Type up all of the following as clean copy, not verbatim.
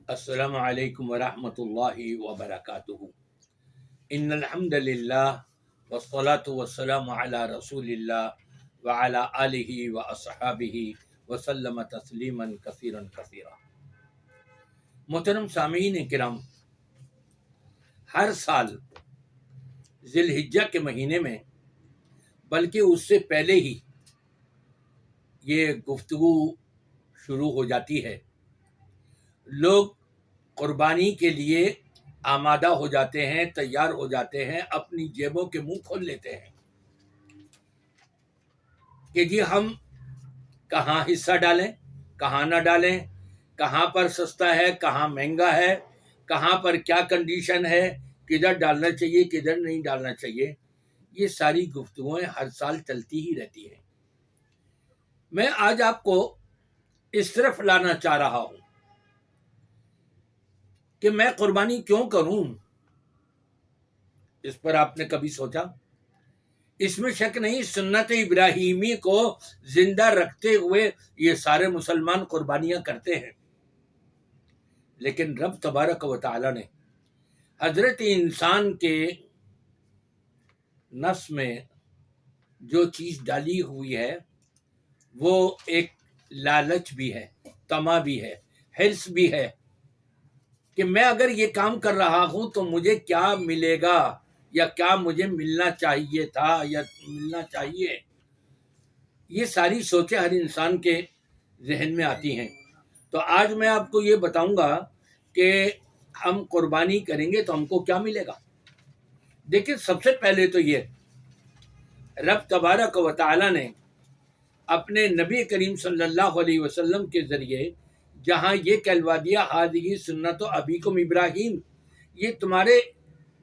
السلام علیکم ورحمۃ اللہ وبرکاتہ۔ ان الحمد للہ والصلاة والسلام علی رسول اللہ وعلی آلہ واصحابہ وسلم تسلیما کثیرا کثیرا۔ محترم سامعین کرام، ہر سال ذی الحجہ کے مہینے میں، بلکہ اس سے پہلے ہی یہ گفتگو شروع ہو جاتی ہے۔ لوگ قربانی کے لیے آمادہ ہو جاتے ہیں، تیار ہو جاتے ہیں، اپنی جیبوں کے منہ کھول لیتے ہیں کہ جی ہم کہاں حصہ ڈالیں، کہاں نہ ڈالیں، کہاں پر سستا ہے، کہاں مہنگا ہے، کہاں پر کیا کنڈیشن ہے، کدھر ڈالنا چاہیے، کدھر نہیں ڈالنا چاہیے۔ یہ ساری گفتگویں ہر سال چلتی ہی رہتی ہیں۔ میں آج آپ کو اس طرف لانا چاہ رہا ہوں کہ میں قربانی کیوں کروں۔ اس پر آپ نے کبھی سوچا؟ اس میں شک نہیں، سنت ابراہیمی کو زندہ رکھتے ہوئے یہ سارے مسلمان قربانیاں کرتے ہیں، لیکن رب تبارک و تعالی نے حضرت انسان کے نفس میں جو چیز ڈالی ہوئی ہے وہ ایک لالچ بھی ہے، طمع بھی ہے، حرص بھی ہے کہ میں اگر یہ کام کر رہا ہوں تو مجھے کیا ملے گا، یا کیا مجھے ملنا چاہیے تھا یا ملنا چاہیے۔ یہ ساری سوچیں ہر انسان کے ذہن میں آتی ہیں۔ تو آج میں آپ کو یہ بتاؤں گا کہ ہم قربانی کریں گے تو ہم کو کیا ملے گا۔ دیکھیں، سب سے پہلے تو یہ رب تبارک و تعالی نے اپنے نبی کریم صلی اللہ علیہ وسلم کے ذریعے جہاں یہ کہلوا دیا، ہذہ سنت ابیکم ابراہیم، یہ تمہارے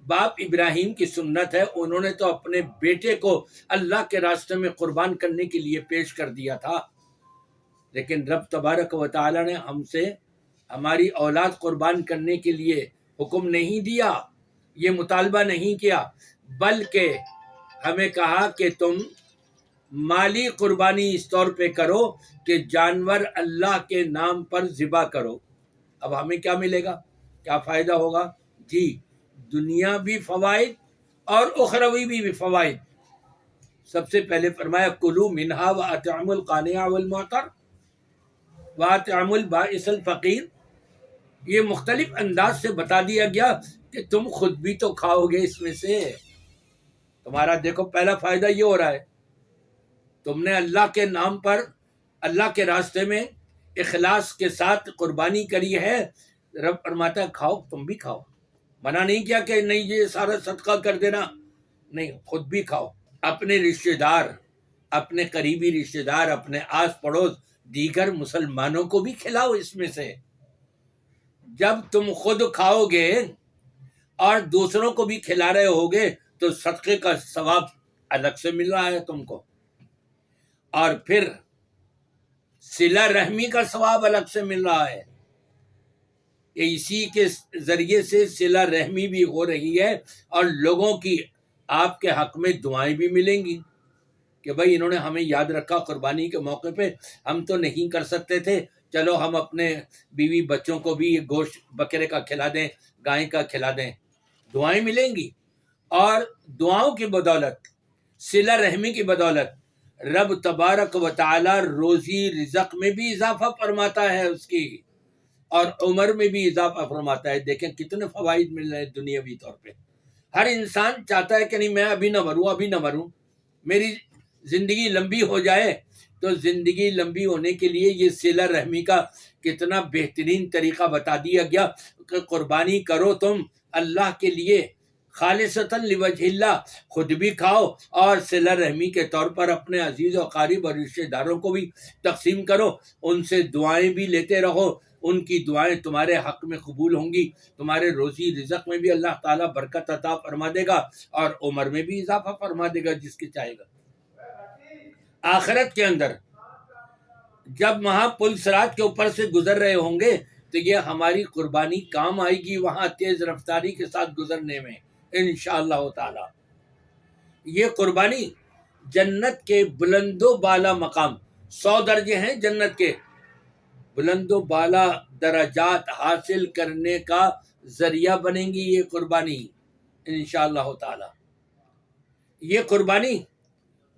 باپ ابراہیم کی سنت ہے۔ انہوں نے تو اپنے بیٹے کو اللہ کے راستے میں قربان کرنے کے لیے پیش کر دیا تھا، لیکن رب تبارک و تعالی نے ہم سے ہماری اولاد قربان کرنے کے لیے حکم نہیں دیا، یہ مطالبہ نہیں کیا، بلکہ ہمیں کہا کہ تم مالی قربانی اس طور پہ کرو کہ جانور اللہ کے نام پر ذبح کرو۔ اب ہمیں کیا ملے گا، کیا فائدہ ہوگا؟ جی، دنیا بھی فوائد اور اخروی بھی فوائد۔ سب سے پہلے فرمایا کلوا منہا واطعموا القانع والمعتر واطعموا البائس الفقیر۔ یہ مختلف انداز سے بتا دیا گیا کہ تم خود بھی تو کھاؤ گے اس میں سے۔ تمہارا دیکھو پہلا فائدہ یہ ہو رہا ہے، تم نے اللہ کے نام پر اللہ کے راستے میں اخلاص کے ساتھ قربانی کری ہے۔ رب فرماتا ہے کھاؤ، تم بھی کھاؤ۔ منع نہیں کیا کہ نہیں یہ سارا صدقہ کر دینا، نہیں، خود بھی کھاؤ، اپنے رشتہ دار، اپنے قریبی رشتہ دار، اپنے آس پڑوس دیگر مسلمانوں کو بھی کھلاؤ اس میں سے۔ جب تم خود کھاؤ گے اور دوسروں کو بھی کھلا رہے ہوگے تو صدقے کا ثواب الگ سے مل رہا ہے تم کو، اور پھر صلہ رحمی کا ثواب الگ سے مل رہا ہے۔ اسی کے ذریعے سے صلہ رحمی بھی ہو رہی ہے، اور لوگوں کی آپ کے حق میں دعائیں بھی ملیں گی کہ بھائی انہوں نے ہمیں یاد رکھا، قربانی کے موقع پہ ہم تو نہیں کر سکتے تھے، چلو ہم اپنے بیوی بچوں کو بھی گوشت بکرے کا کھلا دیں، گائے کا کھلا دیں، دعائیں ملیں گی۔ اور دعاؤں کی بدولت، صلہ رحمی کی بدولت رب تبارک و تعالی روزی رزق میں بھی اضافہ فرماتا ہے اس کی، اور عمر میں بھی اضافہ فرماتا ہے۔ دیکھیں کتنے فوائد مل رہے ہیں دنیاوی طور پہ۔ ہر انسان چاہتا ہے کہ نہیں میں ابھی نہ مروں، میری زندگی لمبی ہو جائے۔ تو زندگی لمبی ہونے کے لیے یہ صلہ رحمی کا کتنا بہترین طریقہ بتا دیا گیا کہ قربانی کرو تم اللہ کے لیے، خالصتاً لوجہ اللہ، خود بھی کھاؤ اور صلہ رحمی کے طور پر اپنے عزیز و قریب اور رشتہ داروں کو بھی تقسیم کرو، ان سے دعائیں بھی لیتے رہو، ان کی دعائیں تمہارے حق میں قبول ہوں گی، تمہارے روزی رزق میں بھی اللہ تعالیٰ برکت عطا فرما دے گا، اور عمر میں بھی اضافہ فرما دے گا جس کے چاہے گا۔ آخرت کے اندر جب وہاں پل صراط کے اوپر سے گزر رہے ہوں گے تو یہ ہماری قربانی کام آئے گی وہاں تیز رفتاری کے ساتھ گزرنے میں انشاءاللہ تعالی۔ یہ قربانی جنت کے بلند و بالا مقام، 100 درجے ہیں جنت کے، بلند و بالا درجات حاصل کرنے کا ذریعہ بنیں گی یہ قربانی انشاءاللہ تعالی۔ یہ قربانی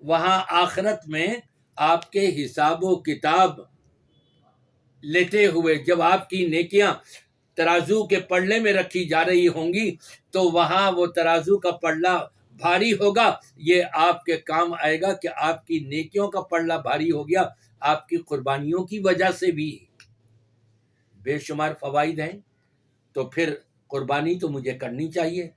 وہاں آخرت میں آپ کے حساب و کتاب لیتے ہوئے جب آپ کی نیکیاں ترازو کے پلڑے میں رکھی جا رہی ہوں گی تو وہاں وہ ترازو کا پلڑا بھاری ہوگا، یہ آپ کے کام آئے گا کہ آپ کی نیکیوں کا پلڑا بھاری ہو گیا آپ کی قربانیوں کی وجہ سے بھی۔ بے شمار فوائد ہیں، تو پھر قربانی تو مجھے کرنی چاہیے۔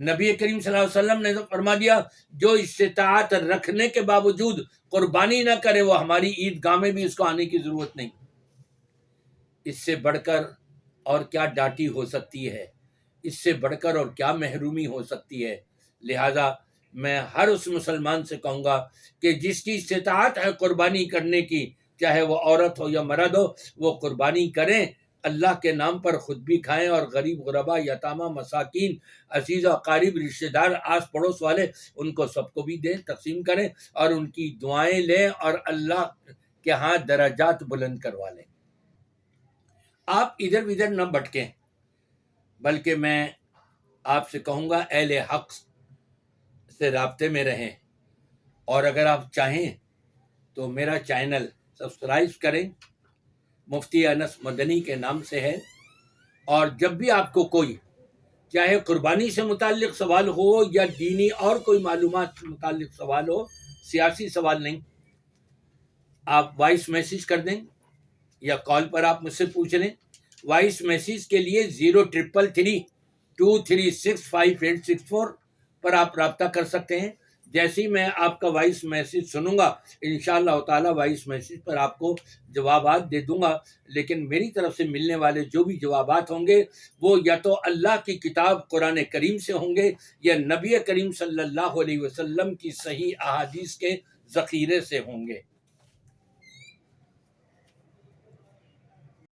نبی کریم صلی اللہ علیہ وسلم نے تو فرما دیا جو استطاعت رکھنے کے باوجود قربانی نہ کرے وہ ہماری عیدگاہ میں بھی اس کو آنے کی ضرورت نہیں۔ اس سے بڑھ کر اور کیا ڈاٹی ہو سکتی ہے، اس سے بڑھ کر اور کیا محرومی ہو سکتی ہے۔ لہذا میں ہر اس مسلمان سے کہوں گا کہ جس کی استطاعت ہے قربانی کرنے کی، چاہے وہ عورت ہو یا مرد ہو، وہ قربانی کریں، اللہ کے نام پر خود بھی کھائیں اور غریب غربا یتامہ مساکین عزیز و اقارب رشتہ دار آس پڑوس والے ان کو سب کو بھی دیں، تقسیم کریں اور ان کی دعائیں لیں اور اللہ کے ہاں درجات بلند کروا لیں۔ آپ ادھر ادھر نہ بھٹکیں، بلکہ میں آپ سے کہوں گا اہل حق سے رابطے میں رہیں، اور اگر آپ چاہیں تو میرا چینل سبسکرائب کریں، مفتی انس مدنی کے نام سے ہے، اور جب بھی آپ کو کوئی چاہے قربانی سے متعلق سوال ہو یا دینی اور کوئی معلومات سے متعلق سوال ہو، سیاسی سوال نہیں، آپ وائس میسیج کر دیں یا کال پر آپ مجھ سے پوچھ لیں۔ وائس میسیج کے لیے 0333236584 پر آپ رابطہ کر سکتے ہیں۔ جیسے ہی میں آپ کا وائس میسیج سنوں گا انشاءاللہ تعالی وائس میسیج پر آپ کو جوابات دے دوں گا، لیکن میری طرف سے ملنے والے جو بھی جوابات ہوں گے وہ یا تو اللہ کی کتاب قرآن کریم سے ہوں گے یا نبی کریم صلی اللہ علیہ وسلم کی صحیح احادیث کے ذخیرے سے ہوں گے۔